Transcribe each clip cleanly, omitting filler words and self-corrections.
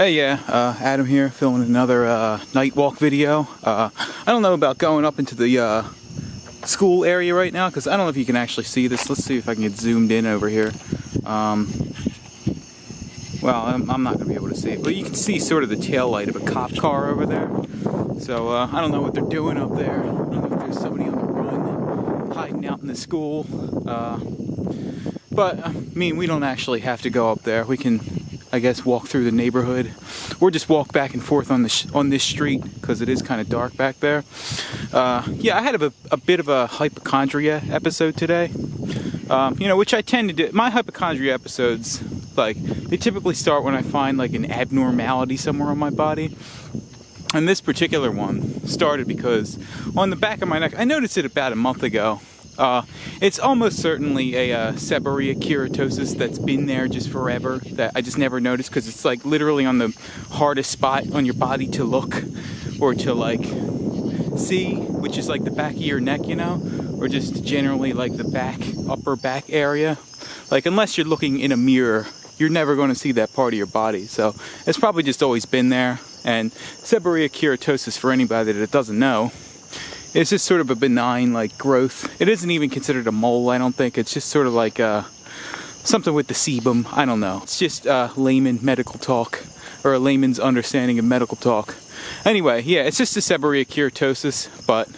Hey, Adam here, filming another Nightwalk video. I don't know about going up into the school area right now, because I don't know if you can actually see this. Let's see if I can get zoomed in over here. Well, I'm not going to be able to see it, but you can see sort of the tail light of a cop car over there. So I don't know what they're doing up there. I don't know if there's somebody on the run, hiding out in the school. But, I mean, we don't actually have to go up there. We can, I guess, walk through the neighborhood, or just walk back and forth on this street, because it is kind of dark back there. Yeah, I had a bit of a hypochondria episode today, which I tend to do. My hypochondria episodes, they typically start when I find like an abnormality somewhere on my body. And this particular one started because on the back of my neck, I noticed it about a month ago. It's almost certainly a seborrhea keratosis that's been there just forever, that I just never noticed, because it's like literally on the hardest spot on your body to look or to like see, which is like the back of your neck, or just generally like the upper back area. Like, unless you're looking in a mirror, you're never going to see that part of your body. So it's probably just always been there. And seborrhea keratosis, for anybody that doesn't know, it's just sort of a benign, like, growth. It isn't even considered a mole, I don't think. It's just sort of like something with the sebum. I don't know. It's just layman medical talk, or a layman's understanding of medical talk. Anyway, yeah, it's just a seborrhea keratosis. But,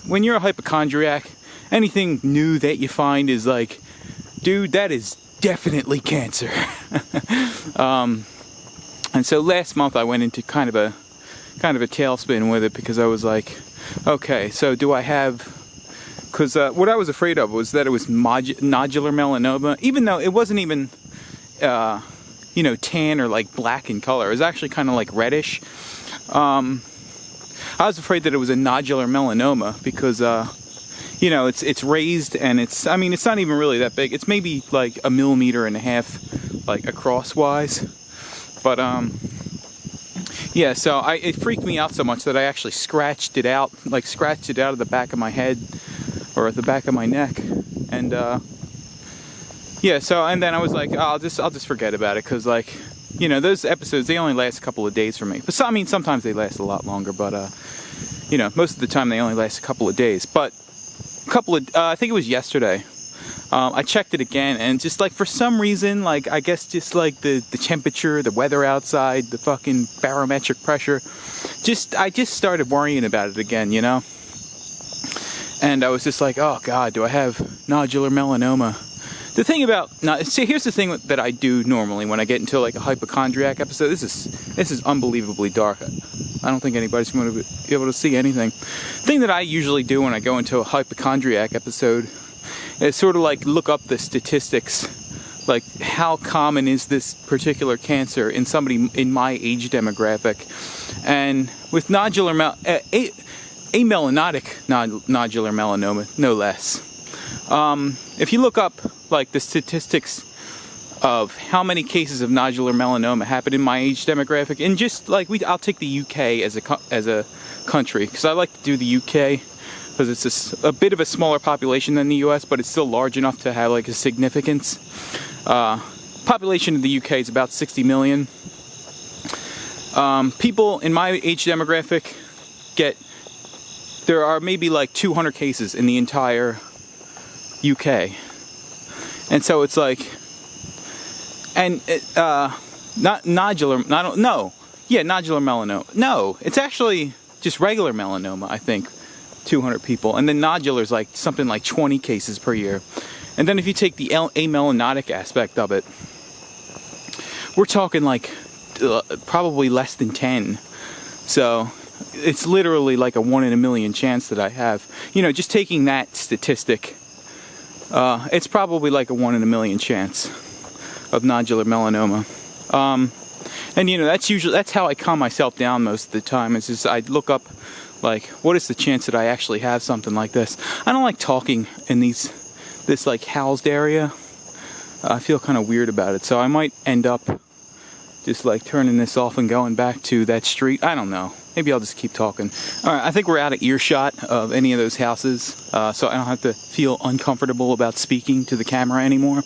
when you're a hypochondriac, anything new that you find is like, dude, that is definitely cancer. And so last month I went into kind of a tailspin with it, because I was like, okay, so do I have, because what I was afraid of was that it was nodular melanoma, even though it wasn't even, tan or like black in color. It was actually kind of like reddish. I was afraid that it was a nodular melanoma because, it's raised, and it's not even really that big. It's maybe like 1.5 millimeters, like across wise. But, yeah, so it freaked me out so much that I actually scratched it out of the back of my head, or at the back of my neck. And, yeah, so, and then I was like, oh, I'll just forget about it, because, like, those episodes, they only last a couple of days for me. But, sometimes they last a lot longer, but, most of the time they only last a couple of days. But, I think it was yesterday, I checked it again, and just like for some reason, like I guess just like the temperature, the weather outside, the fucking barometric pressure, I just started worrying about it again, And I was just like, oh God, do I have nodular melanoma? The thing about, here's the thing that I do normally when I get into like a hypochondriac episode. This is unbelievably dark. I don't think anybody's going to be able to see anything. The thing that I usually do when I go into a hypochondriac episode is sort of like look up the statistics, like how common is this particular cancer in somebody in my age demographic. And with amelanotic nodular melanoma, no less. If you look up like the statistics of how many cases of nodular melanoma happen in my age demographic, and just like I'll take the UK as a country, because I like to do the UK because it's a bit of a smaller population than the US, but it's still large enough to have like a significance. Population of the UK is about 60 million. People in my age demographic there are maybe like 200 cases in the entire UK. And so it's like, and nodular melanoma. No, it's actually just regular melanoma, I think. 200 people, and then nodular is like something like 20 cases per year. And then if you take the amelanotic aspect of it, we're talking like probably less than 10. So it's literally like a 1 in a million chance that I have. Just taking that statistic, it's probably like a 1 in a million chance of nodular melanoma. And that's how I calm myself down most of the time. Is just I look up, like, what is the chance that I actually have something like this? I don't like talking in this like housed area. I feel kind of weird about it, so I might end up just like turning this off and going back to that street. I don't know. Maybe I'll just keep talking. All right, I think we're out of earshot of any of those houses, so I don't have to feel uncomfortable about speaking to the camera anymore.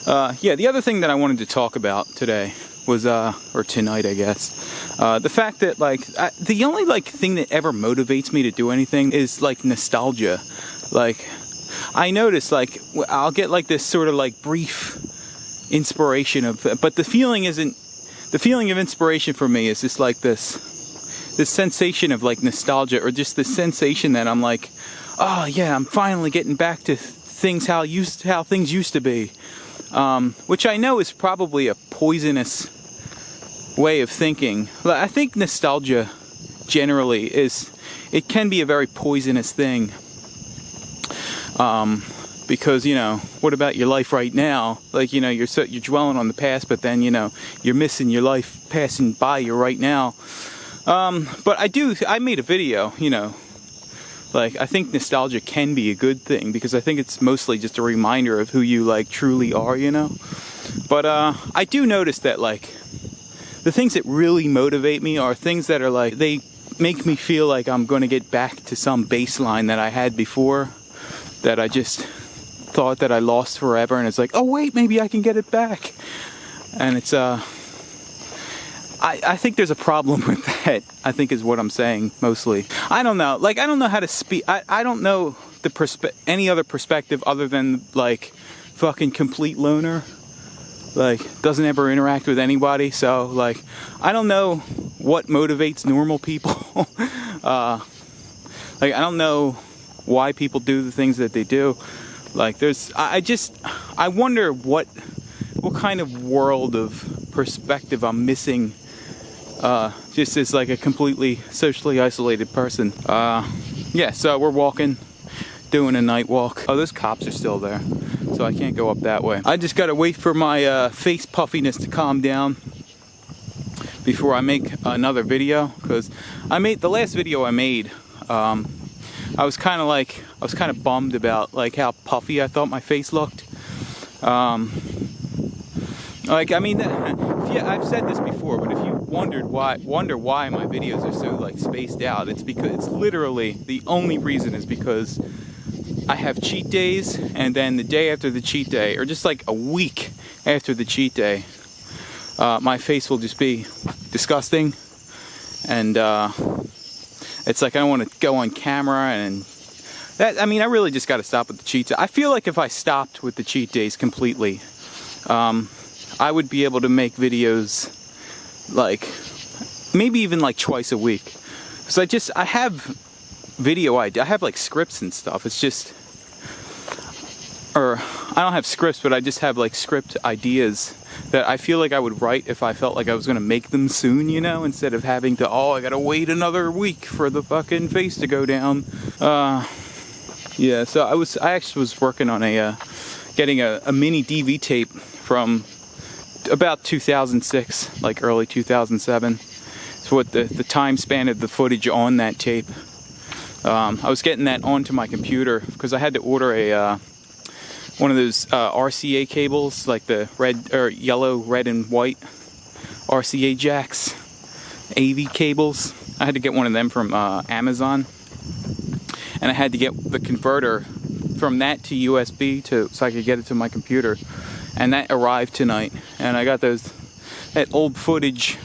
Yeah, the other thing that I wanted to talk about today was, or tonight, I guess. The fact that, like, the only, like, thing that ever motivates me to do anything is, like, nostalgia. Like, I notice, like, I'll get, like, this sort of, like, brief inspiration of, but the feeling of inspiration for me is just, like, this sensation of, like, nostalgia, or just this sensation that I'm like, oh, yeah, I'm finally getting back to things how things used to be. Which I know is probably a poisonous way of thinking. I think nostalgia generally it can be a very poisonous thing. Because, you know, what about your life right now? Like, you know, you're dwelling on the past, but then, you know, you're missing your life passing by you right now. But I made a video, you know, like, I think nostalgia can be a good thing, because I think it's mostly just a reminder of who you, like, truly are, you know? But, I do notice that, like, the things that really motivate me are things that are, like, they make me feel like I'm going to get back to some baseline that I had before, that I just thought that I lost forever, and it's like, oh, wait, maybe I can get it back. And it's, I think there's a problem with that, I think is what I'm saying, mostly. I don't know. Like, I don't know how to speak. I don't know any other perspective other than, like, fucking complete loner. Like, doesn't ever interact with anybody. So, like, I don't know what motivates normal people. Like, I don't know why people do the things that they do. Like, I wonder what kind of world of perspective I'm missing, just as, like, a completely socially isolated person. Yeah, so we're walking, doing a night walk. Oh, those cops are still there, so I can't go up that way. I just gotta wait for my face puffiness to calm down before I make another video, because the last video I made, I was kind of bummed about, like, how puffy I thought my face looked. Like, I mean, yeah, I've said this before, but if you wonder why my videos are so, like, spaced out, it's because it's literally the only reason is because I have cheat days, and then the day after the cheat day, or just like a week after the cheat day, my face will just be disgusting, and it's like I don't want to go on camera, and that, I mean, I really just got to stop with the cheat days. I feel like if I stopped with the cheat days completely, I would be able to make videos, like, maybe even, like, twice a week. Because I have video ideas, I have, like, scripts and stuff. It's just, or I don't have scripts, but I just have, like, script ideas that I feel like I would write if I felt like I was going to make them soon, you know, instead of having to, oh, I got to wait another week for the fucking face to go down. Yeah, so I actually was working on getting a mini DV tape from about 2006, like early 2007. It's what the time span of the footage on that tape. I was getting that onto my computer because I had to order one of those RCA cables, like the yellow, red, and white RCA jacks, AV cables. I had to get one of them from Amazon, and I had to get the converter from that to USB so I could get it to my computer. And that arrived tonight, and I got that old footage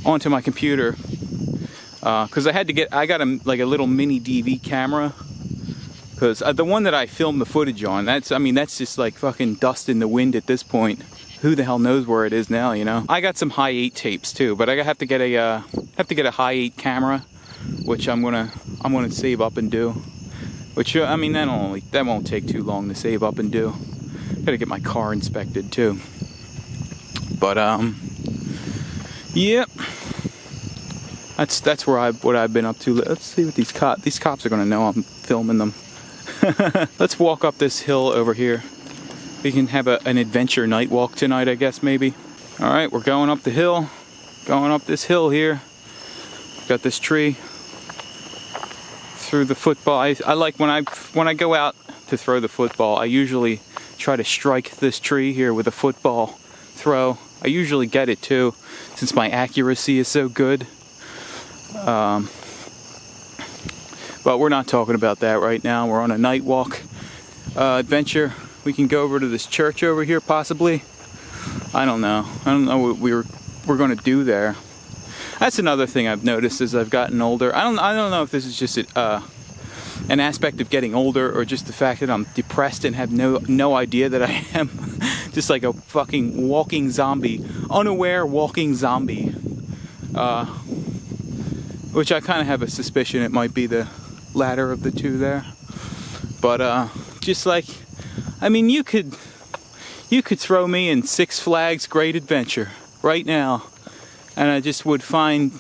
onto my computer because I got a little mini DV camera, because the one that I filmed the footage on, that's just like fucking dust in the wind at this point. Who the hell knows where it is now, you know? I got some high 8 tapes too, but I have to get a high 8 camera, which I'm gonna save up and do. Which I mean, that won't take too long to save up and do. Gotta get my car inspected too. But yep. That's what I've been up to. Let's see what these cops are gonna know I'm filming them. Let's walk up this hill over here. We can have an adventure night walk tonight, I guess, maybe. All right, we're going up the hill. Going up this hill here. Got this tree. Through the football. I like when I go out to throw the football, I usually try to strike this tree here with a football throw. I usually get it too, since my accuracy is so good. But we're not talking about that right now. We're on a night walk adventure. We can go over to this church over here, possibly. I don't know. I don't know what we're going to do there. That's another thing I've noticed as I've gotten older. I don't know if this is just an aspect of getting older, or just the fact that I'm depressed and have no idea that I am just like a fucking walking zombie, unaware walking zombie. Which I kind of have a suspicion it might be the latter of the two there. But just like, I mean, you could throw me in Six Flags Great Adventure right now, and I just would find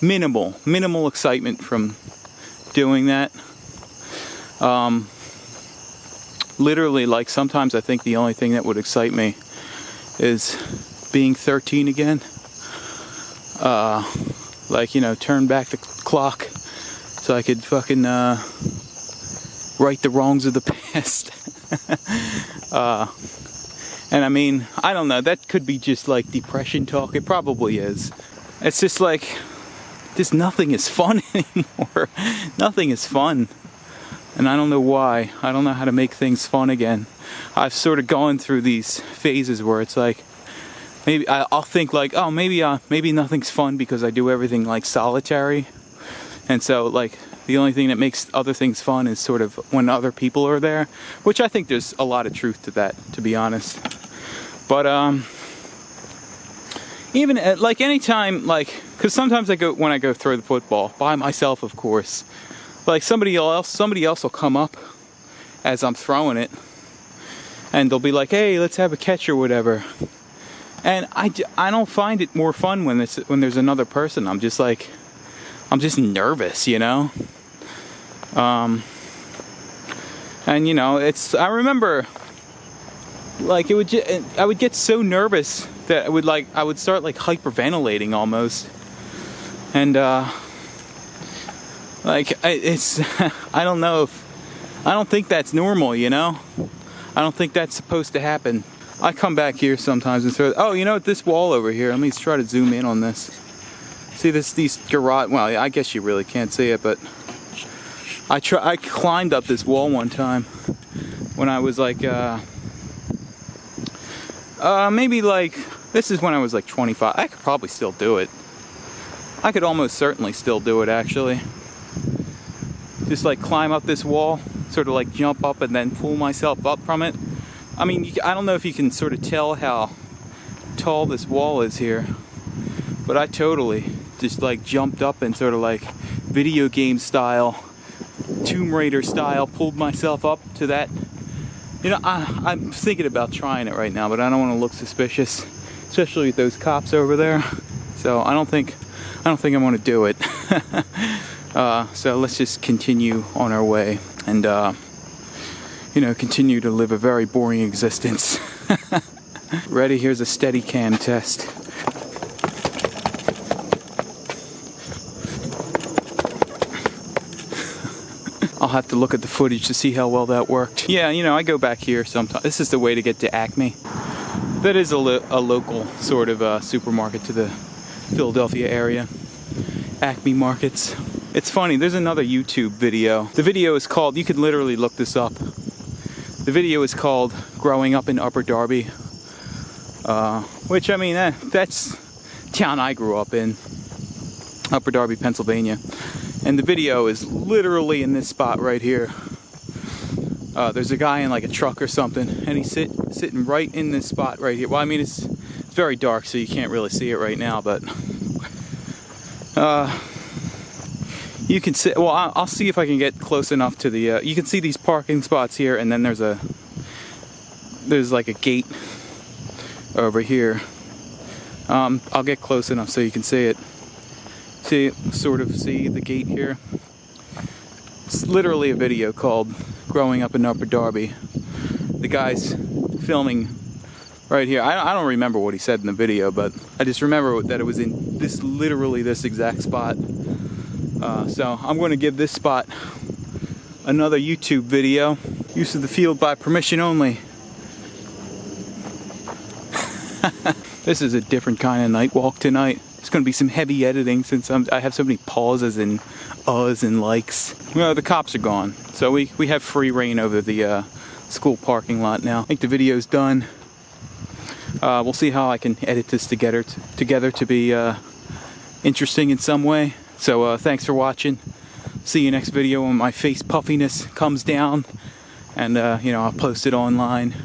minimal excitement from doing that. Literally, like, sometimes I think the only thing that would excite me is being 13 again. Like, you know, turn back the clock so I could fucking right the wrongs of the past. And I mean, I don't know, that could be just like depression talk. It probably is. It's just like, just nothing is fun anymore. Nothing is fun. And I don't know why. I don't know how to make things fun again. I've sort of gone through these phases where it's like, maybe I'll think like, oh, maybe nothing's fun because I do everything like solitary. And so like, the only thing that makes other things fun is sort of when other people are there, which I think there's a lot of truth to that, to be honest. But even at, like, anytime, like, because sometimes when I go throw the football by myself, of course, like somebody else will come up as I'm throwing it, and they'll be like, hey, let's have a catch or whatever. And I don't find it more fun when there's another person. I'm just nervous, you know? And you know, I remember, like, I would get so nervous that I would start like hyperventilating almost. And like, I don't know I don't think that's normal, you know? I don't think that's supposed to happen. I come back here sometimes and throw, oh, you know what, this wall over here, let me try to zoom in on this. See these garage, well, I guess you really can't see it, but I climbed up this wall one time when I was like, maybe like, this is when I was like 25. I could probably still do it. I could almost certainly still do it, actually. Just like climb up this wall, sort of like jump up and then pull myself up from it. I mean, I don't know if you can sort of tell how tall this wall is here, but I totally just like jumped up and sort of like video game style, Tomb Raider style, pulled myself up to that. You know, I'm thinking about trying it right now, but I don't want to look suspicious, especially with those cops over there. So I don't think I want to do it. So let's just continue on our way and you know, continue to live a very boring existence. Ready? Here's a steady cam test. I'll have to look at the footage to see how well that worked. Yeah, you know, I go back here sometimes. This is the way to get to Acme. That is a local sort of supermarket to the Philadelphia area. Acme Markets. It's funny, there's another YouTube video. The video is called, you could literally look this up. The video is called Growing Up in Upper Darby. Which, I mean, that's the town I grew up in. Upper Darby, Pennsylvania. And the video is literally in this spot right here. There's a guy in like a truck or something, and he's sitting right in this spot right here. Well, I mean, it's very dark, so you can't really see it right now, but you can see. Well, I'll see if I can get close enough to the. You can see these parking spots here, and then there's like a gate over here. I'll get close enough so you can see it. Sort of see the gate here. It's literally a video called Growing Up in Upper Darby. The guy's filming right here. I don't remember what he said in the video, but I just remember that it was in literally this exact spot. So I'm going to give this spot another YouTube video. Use of the field by permission only. This is a different kind of night walk tonight. It's going to be some heavy editing since I have so many pauses and uhs and likes. Well, the cops are gone, so we have free reign over the school parking lot now. I think the video's done. We'll see how I can edit this together to be interesting in some way. So thanks for watching. See you next video when my face puffiness comes down, and you know, I'll post it online.